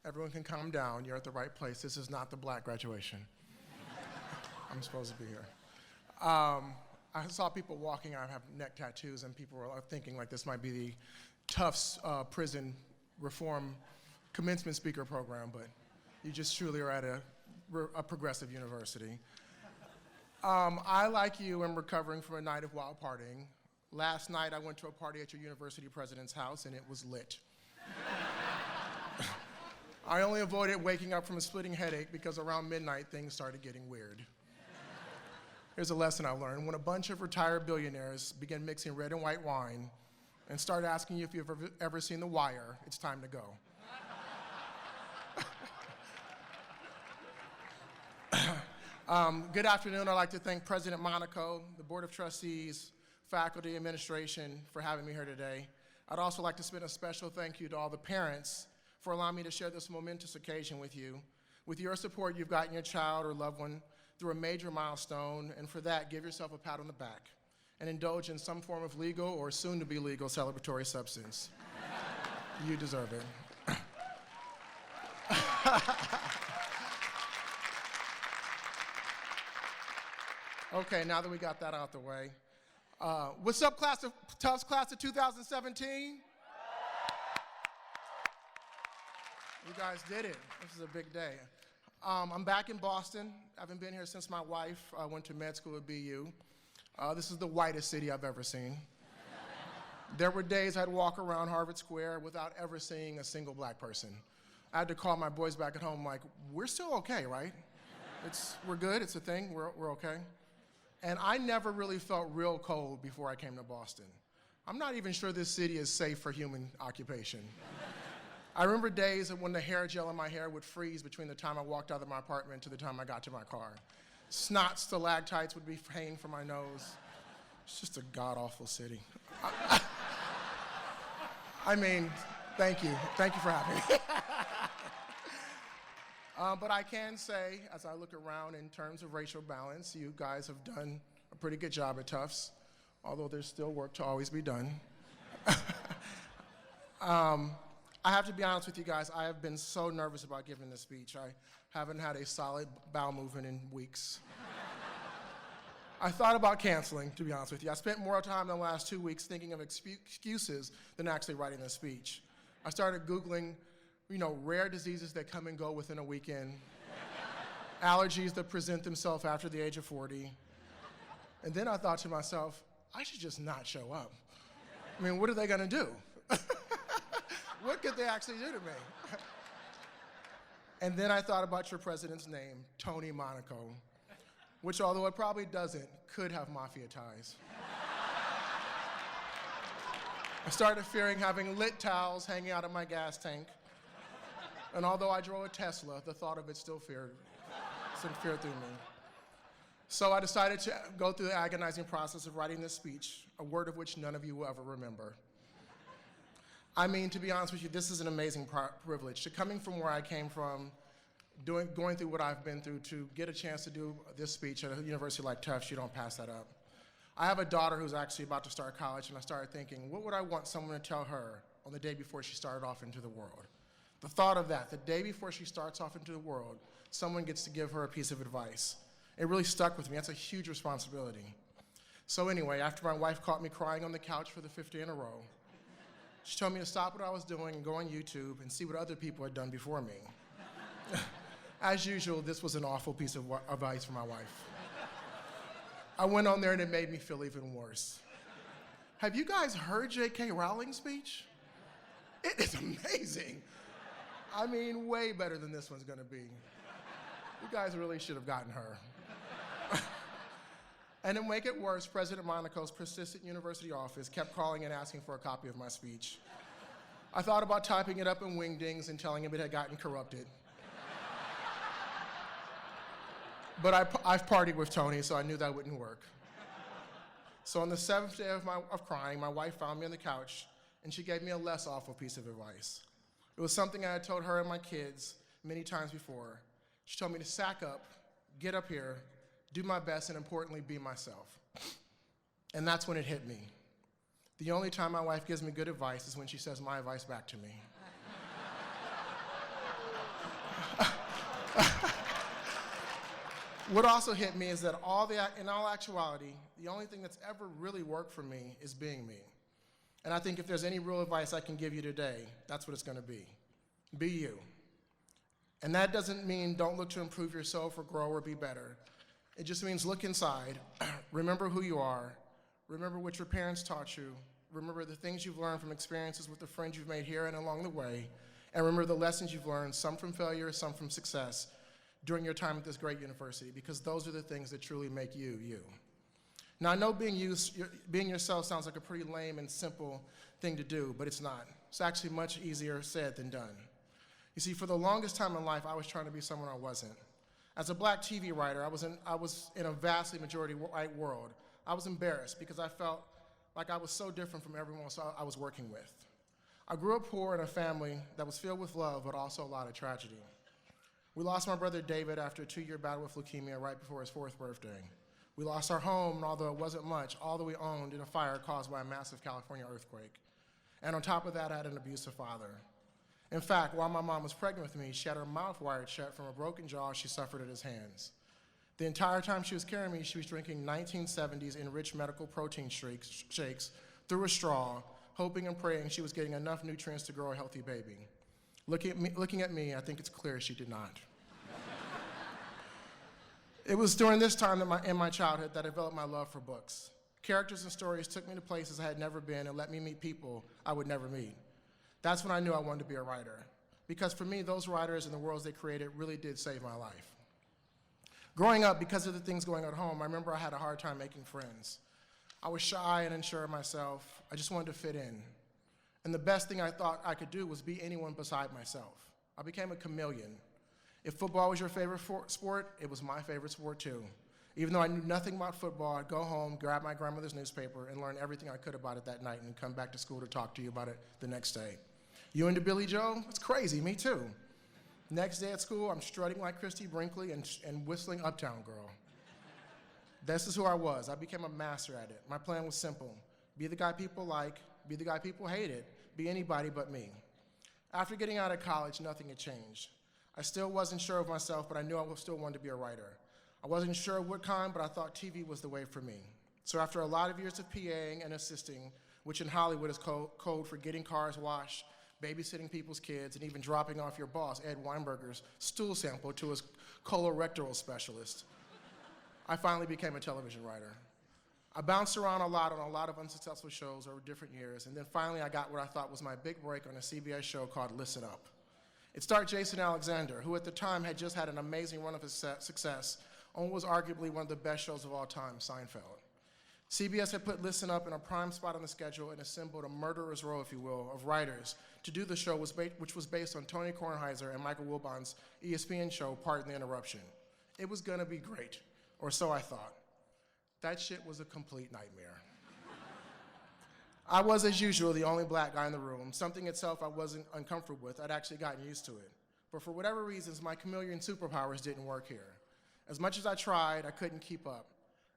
Everyone can calm down. You're at the right place. This is not the black graduation. I'm supposed to be here. I saw people walking. I have neck tattoos, and people were thinking like this might be the Tufts prison reform commencement speaker program, but you just truly are at a progressive university. I, like you, am recovering from a night of wild partying. Last night, I went to a party at your university president's house, and it was lit. I only avoided waking up from a splitting headache because around midnight, things started getting weird. Here's a lesson I learned. When a bunch of retired billionaires begin mixing red and white wine and start asking you if you've ever seen The Wire, it's time to go. Good afternoon. I'd like to thank President Monaco, the Board of Trustees, faculty, administration for having me here today. I'd also like to spend a special thank you to all the parents for allowing me to share this momentous occasion with you. With your support, you've gotten your child or loved one through a major milestone, and for that, give yourself a pat on the back and indulge in some form of legal or soon-to-be legal celebratory substance. You deserve it. Okay, now that we got that out the way, what's up, Tufts class of 2017? You guys did it. This is a big day. I'm back in Boston. I haven't been here since my wife went to med school at BU. This is the whitest city I've ever seen. There were days I'd walk around Harvard Square without ever seeing a single black person. I had to call my boys back at home like, we're still okay, right? We're good, it's a thing, we're okay. And I never really felt real cold before I came to Boston. I'm not even sure this city is safe for human occupation. I remember days when the hair gel in my hair would freeze between the time I walked out of my apartment to the time I got to my car. Snot stalactites would be hanging from my nose. It's just a god-awful city. I mean, thank you. Thank you for having me. But I can say, as I look around in terms of racial balance, you guys have done a pretty good job at Tufts, although there's still work to always be done. I have to be honest with you guys, I have been so nervous about giving this speech. I haven't had a solid bowel movement in weeks. I thought about canceling, to be honest with you. I spent more time in the last 2 weeks thinking of excuses than actually writing this speech. I started Googling, rare diseases that come and go within a weekend, allergies that present themselves after the age of 40. And then I thought to myself, I should just not show up. I mean, what are they gonna do? What could they actually do to me? And then I thought about your president's name, Tony Monaco, which, although it probably doesn't, could have mafia ties. I started fearing having lit towels hanging out of my gas tank. And although I drove a Tesla, the thought of it still sent fear through me. So I decided to go through the agonizing process of writing this speech, a word of which none of you will ever remember. I mean, to be honest with you, this is an amazing privilege. To coming from where I came from, going through what I've been through, to get a chance to do this speech at a university like Tufts, you don't pass that up. I have a daughter who's actually about to start college, and I started thinking, what would I want someone to tell her on the day before she started off into the world? The thought of that, the day before she starts off into the world, someone gets to give her a piece of advice. It really stuck with me. That's a huge responsibility. So anyway, after my wife caught me crying on the couch for the 5th day in a row, she told me to stop what I was doing and go on YouTube and see what other people had done before me. As usual, this was an awful piece of advice for my wife. I went on there and it made me feel even worse. Have you guys heard J.K. Rowling's speech? It is amazing. I mean, way better than this one's gonna be. You guys really should have gotten her. And to make it worse, President Monaco's persistent university office kept calling and asking for a copy of my speech. I thought about typing it up in wingdings and telling him it had gotten corrupted. But I've partied with Tony, so I knew that wouldn't work. So on the 7th day of crying, my wife found me on the couch, and she gave me a less awful piece of advice. It was something I had told her and my kids many times before. She told me to sack up, get up here, do my best, and importantly, be myself. And that's when it hit me. The only time my wife gives me good advice is when she says my advice back to me. What also hit me is that in all actuality, the only thing that's ever really worked for me is being me. And I think if there's any real advice I can give you today, that's what it's going to be. Be you. And that doesn't mean don't look to improve yourself or grow or be better. It just means look inside, remember who you are, remember what your parents taught you, remember the things you've learned from experiences with the friends you've made here and along the way, and remember the lessons you've learned, some from failure, some from success, during your time at this great university, because those are the things that truly make you, you. Now, I know being yourself sounds like a pretty lame and simple thing to do, but it's not. It's actually much easier said than done. You see, for the longest time in life, I was trying to be someone I wasn't. As a black TV writer, I was in a vastly majority white world. I was embarrassed because I felt like I was so different from everyone else I was working with. I grew up poor in a family that was filled with love, but also a lot of tragedy. We lost my brother David after a 2-year battle with leukemia right before his 4th birthday. We lost our home, and although it wasn't much, all that we owned in a fire caused by a massive California earthquake. And on top of that, I had an abusive father. In fact, while my mom was pregnant with me, she had her mouth wired shut from a broken jaw she suffered at his hands. The entire time she was carrying me, she was drinking 1970s enriched medical protein shakes through a straw, hoping and praying she was getting enough nutrients to grow a healthy baby. Looking at me, I think it's clear she did not. It was during this time in my childhood that I developed my love for books. Characters and stories took me to places I had never been and let me meet people I would never meet. That's when I knew I wanted to be a writer. Because for me, those writers and the worlds they created really did save my life. Growing up, because of the things going on at home, I remember I had a hard time making friends. I was shy and unsure of myself. I just wanted to fit in. And the best thing I thought I could do was be anyone beside myself. I became a chameleon. If football was your favorite sport, it was my favorite sport too. Even though I knew nothing about football, I'd go home, grab my grandmother's newspaper, and learn everything I could about it that night and come back to school to talk to you about it the next day. You into Billy Joe? It's crazy, me too. Next day at school, I'm strutting like Christy Brinkley and whistling Uptown Girl. This is who I was. I became a master at it. My plan was simple. Be the guy people like, be the guy people hated, be anybody but me. After getting out of college, nothing had changed. I still wasn't sure of myself, but I knew I still wanted to be a writer. I wasn't sure what kind, but I thought TV was the way for me. So after a lot of years of PAing and assisting, which in Hollywood is code for getting cars washed, babysitting people's kids, and even dropping off your boss, Ed Weinberger's stool sample to his colorectal specialist, I finally became a television writer. I bounced around a lot on a lot of unsuccessful shows over different years, and then finally I got what I thought was my big break on a CBS show called Listen Up. It starred Jason Alexander, who at the time had just had an amazing run of success on what was arguably one of the best shows of all time, Seinfeld. CBS had put Listen Up in a prime spot on the schedule and assembled a murderer's row, if you will, of writers to do the show, which was based on Tony Kornheiser and Michael Wilbon's ESPN show, Pardon the Interruption. It was gonna be great, or so I thought. That shit was a complete nightmare. I was, as usual, the only black guy in the room, something itself I wasn't uncomfortable with. I'd actually gotten used to it. But for whatever reasons, my chameleon superpowers didn't work here. As much as I tried, I couldn't keep up.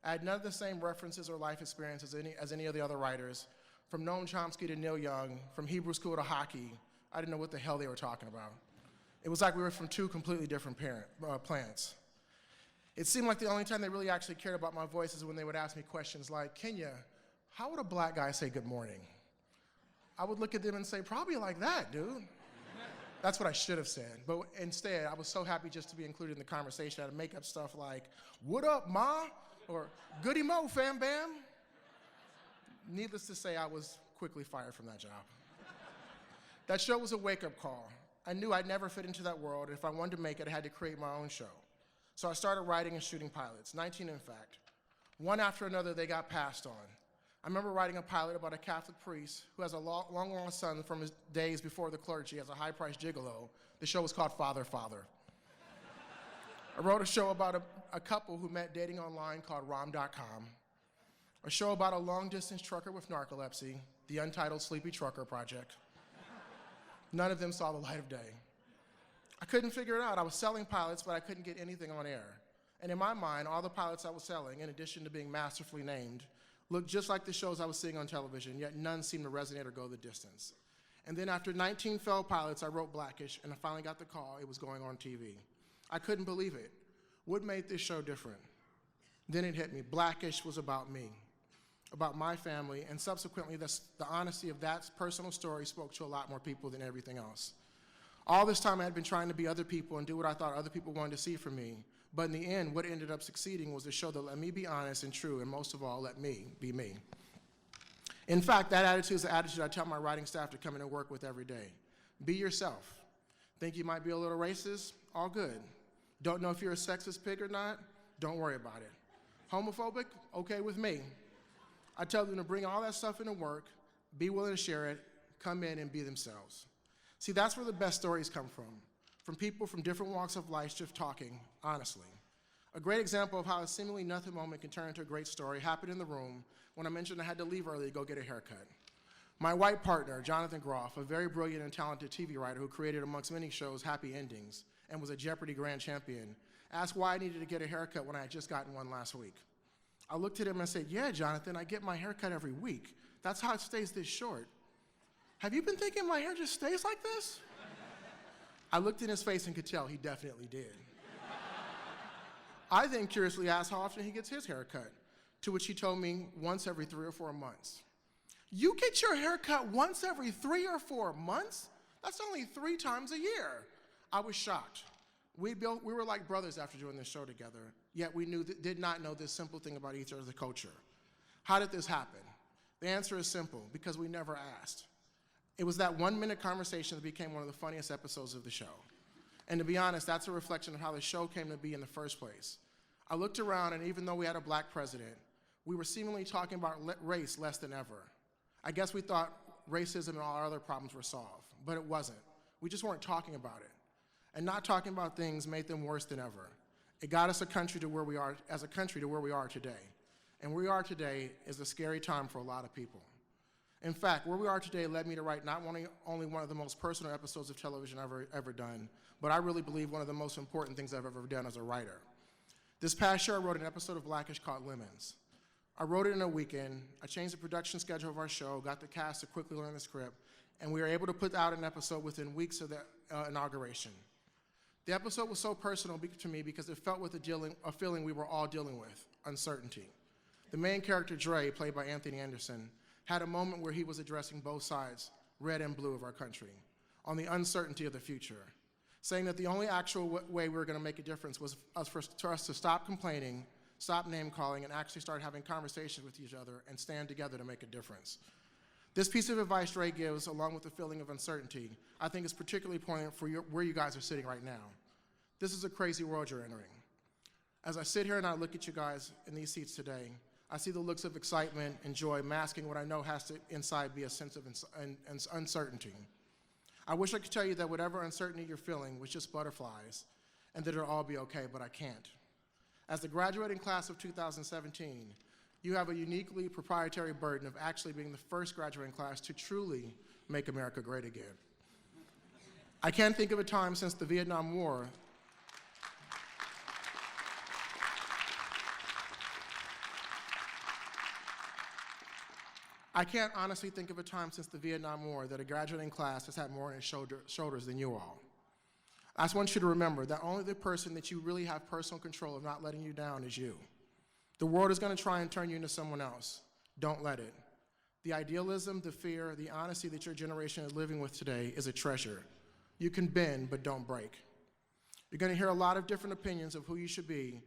I had none of the same references or life experience as any of the other writers. From Noam Chomsky to Neil Young, from Hebrew school to hockey, I didn't know what the hell they were talking about. It was like we were from two completely different plants. It seemed like the only time they really actually cared about my voice is when they would ask me questions like, Kenya, how would a black guy say good morning? I would look at them and say, probably like that, dude. That's what I should have said. But instead, I was so happy just to be included in the conversation. I'd make up stuff like, what up, ma? Or goody mo, fam bam. Needless to say, I was quickly fired from that job. That show was a wake-up call. I knew I'd never fit into that world, and if I wanted to make it, I had to create my own show. So I started writing and shooting pilots, 19 in fact. One after another, they got passed on. I remember writing a pilot about a Catholic priest who has a long lost son from his days before the clergy as a high-priced gigolo. The show was called Father, Father. I wrote a show about a couple who met dating online called Rom.com. A show about a long-distance trucker with narcolepsy, the untitled Sleepy Trucker Project. None of them saw the light of day. I couldn't figure it out. I was selling pilots, but I couldn't get anything on air. And in my mind, all the pilots I was selling, in addition to being masterfully named, looked just like the shows I was seeing on television, yet none seemed to resonate or go the distance. And then after 19 failed pilots, I wrote Blackish, and I finally got the call it was going on TV. I couldn't believe it. What made this show different? Then it hit me. Blackish was about me, about my family, and subsequently the honesty of that personal story spoke to a lot more people than everything else. All this time I had been trying to be other people and do what I thought other people wanted to see from me, but in the end, what ended up succeeding was a show that let me be honest and true, and most of all, let me be me. In fact, that attitude is the attitude I tell my writing staff to come in and work with every day. Be yourself. Think you might be a little racist? All good. Don't know if you're a sexist pig or not? Don't worry about it. Homophobic? Okay with me. I tell them to bring all that stuff into work, be willing to share it, come in and be themselves. See, that's where the best stories come from people from different walks of life just talking honestly. A great example of how a seemingly nothing moment can turn into a great story happened in the room when I mentioned I had to leave early to go get a haircut. My white partner, Jonathan Groff, a very brilliant and talented TV writer who created, amongst many shows, Happy Endings, and was a Jeopardy grand champion, asked why I needed to get a haircut when I had just gotten one last week. I looked at him and said, yeah, Jonathan, I get my haircut every week. That's how it stays this short. Have you been thinking my hair just stays like this? I looked in his face and could tell he definitely did. I then curiously asked how often he gets his hair cut, to which he told me once every 3 or 4 months. You get your hair cut once every 3 or 4 months? That's only 3 times a year. I was shocked. We were like brothers after doing this show together, yet we did not know this simple thing about each other's culture. How did this happen? The answer is simple, because we never asked. It was that 1-minute conversation that became one of the funniest episodes of the show. And to be honest, that's a reflection of how the show came to be in the first place. I looked around, and even though we had a black president, we were seemingly talking about race less than ever. I guess we thought racism and all our other problems were solved, but it wasn't. We just weren't talking about it. And not talking about things made them worse than ever. It got us as a country to where we are today. And where we are today is a scary time for a lot of people. In fact, where we are today led me to write not only one of the most personal episodes of television I've ever done, but I really believe one of the most important things I've ever done as a writer. This past year, I wrote an episode of Blackish called Lemons. I wrote it in a weekend. I changed the production schedule of our show, got the cast to quickly learn the script, and we were able to put out an episode within weeks of the inauguration. The episode was so personal to me because it felt with a feeling we were all dealing with, uncertainty. The main character, Dre, played by Anthony Anderson, had a moment where he was addressing both sides, red and blue, of our country, on the uncertainty of the future, saying that the only actual way we were going to make a difference was for us to stop complaining, stop name-calling, and actually start having conversations with each other and stand together to make a difference. This piece of advice Dre gives, along with the feeling of uncertainty, I think is particularly poignant for where you guys are sitting right now. This is a crazy world you're entering. As I sit here and I look at you guys in these seats today, I see the looks of excitement and joy masking what I know has to inside be a sense of uncertainty. I wish I could tell you that whatever uncertainty you're feeling was just butterflies and that it'll all be okay, but I can't. As the graduating class of 2017, you have a uniquely proprietary burden of actually being the first graduating class to truly make America great again. I can't think of a time since the Vietnam War I can't honestly think of a time since the Vietnam War that a graduating class has had more on its shoulders than you all. I just want you to remember that only the person that you really have personal control of not letting you down is you. The world is going to try and turn you into someone else. Don't let it. The idealism, the fear, the honesty that your generation is living with today is a treasure. You can bend, but don't break. You're going to hear a lot of different opinions of who you should be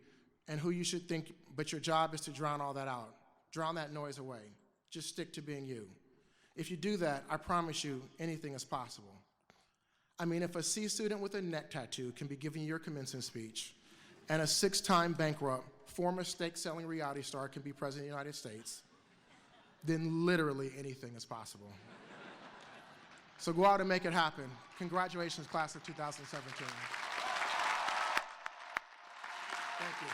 and who you should think, but your job is to drown all that out. Drown that noise away. Just stick to being you. If you do that, I promise you, anything is possible. I mean, if a C student with a neck tattoo can be giving your commencement speech, and a 6-time bankrupt, former steak-selling reality star can be president of the United States, then literally anything is possible. So go out and make it happen. Congratulations, class of 2017. Thank you.